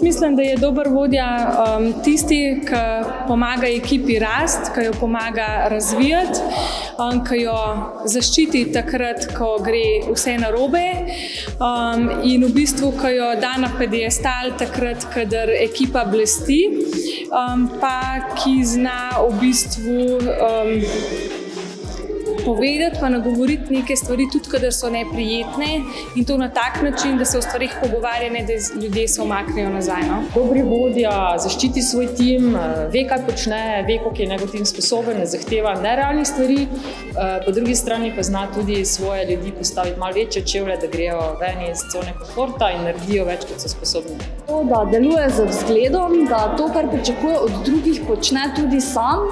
Jaz mislim, da je dober vodja tisti, ki pomaga ekipi rasti, ki jo pomaga razvijati, ki jo zaščiti takrat, ko gre vse narobe, in v bistvu, ki jo da na piedestal takrat, kadar ekipa blesti, pa ki zna v bistvu povedati pa nagovoriti neke stvari, tudi kadar so neprijetne, in to na tak način, da se o stvarih pogovarja, ne da ljudje se umaknejo nazaj. No? Dobri vodja zaščiti svoj tim, ve, kaj počne, ve, koliko je njegov tim sposoben, ne zahteva nerealnih stvari, po drugi strani pa zna tudi svoje ljudi postaviti malo večje čevlje, da grejo ven iz cone komforta in naredijo več, kot so sposobni. To, da deluje z vzgledom, da to, kar pričakuje od drugih, počne tudi sam.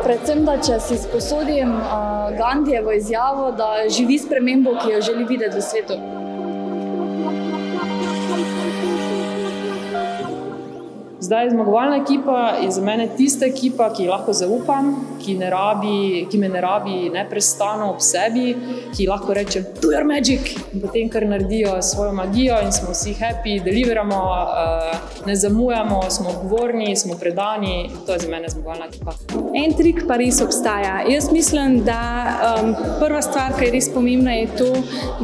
Predvsem, da če si sposodim Gandhijevo izjavo, da živi spremembo, ki jo želi videti v svetu. Zdaj, zmagovalna ekipa je za mene tista ekipa, ki lahko zaupam, ki me ne rabi neprestano ob sebi, ki lahko rečem do your magic, in potem kar naredijo svojo magijo in smo vsi happy, deliveramo, ne zamujamo, smo odgovorni, smo predani. To je za mene zmagovalna ekipa. En trik pa res obstaja. Jaz mislim, da prva stvar, ki je res pomembna, je to,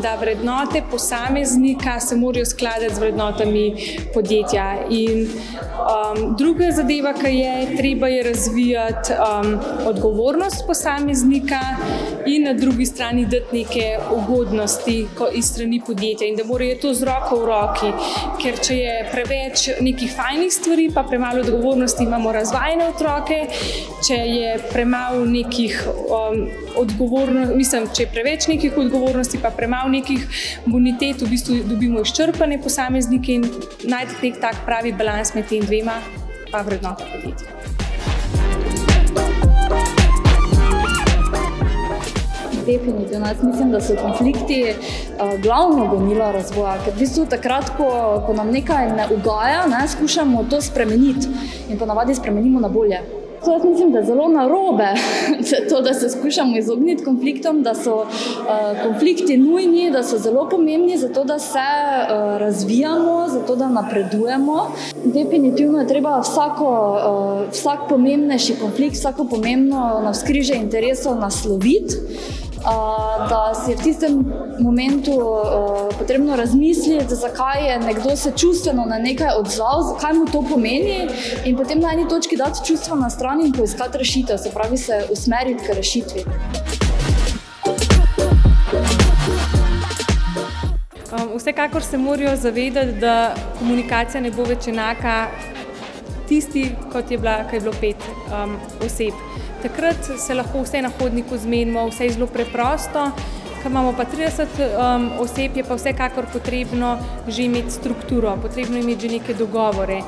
da vrednote posameznika se morajo skladati z vrednotami podjetja. In druga zadeva, ki je, treba je razvijati odgovornost posameznika in na drugi strani dati neke ugodnosti iz strani podjetja, in da morajo to z roko v roki, ker če je preveč nekih fajnih stvari, pa premalo odgovornosti, imamo razvajene otroke, če je premalo nekih če je preveč nekih odgovornosti, pa premalo nekih bonitet, v bistvu dobimo izčrpane posameznike, in najti nek tak pravi balans med tem dvema, pa vrednota podjetja. Definitivno. Jaz mislim, da so konflikti glavno gonilo razvoja, ker v bistvu takrat, ko nam nekaj ne ugaja, skušamo to spremeniti in ponavadi spremenimo na bolje. Jaz mislim, da je zelo narobe to, da se skušamo izogniti konfliktom, da so konflikti nujni, da so zelo pomembni zato, da se razvijamo, zato, da napredujemo. Definitivno je treba vsak pomembnejši konflikt, vsako pomembno navzkrižje interesov nasloviti, da si je v tistem momentu potrebno razmisliti, zakaj je nekdo se čustveno na nekaj odzval, kaj mu to pomeni, in potem na eni točki dati čustva na stran in poiskati rešitev, se pravi se usmeriti k rešitvi. Vsekakor se morajo zavedati, da komunikacija ne bo več enaka tisti, kot je bilo 5 oseb. Takrat se lahko vse na hodniku zmenimo, vse je zelo preprosto. Ko imamo pa 30 oseb, je pa vsekakor potrebno že imeti strukturo, potrebno imeti že neke dogovore.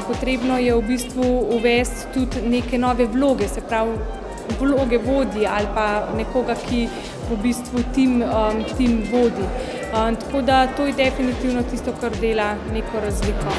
Potrebno je v bistvu uvesti tudi neke nove vloge, se pravi vloge vodji ali pa nekoga, ki v bistvu tim vodi. Tako da to je definitivno tisto, kar dela neko razliko.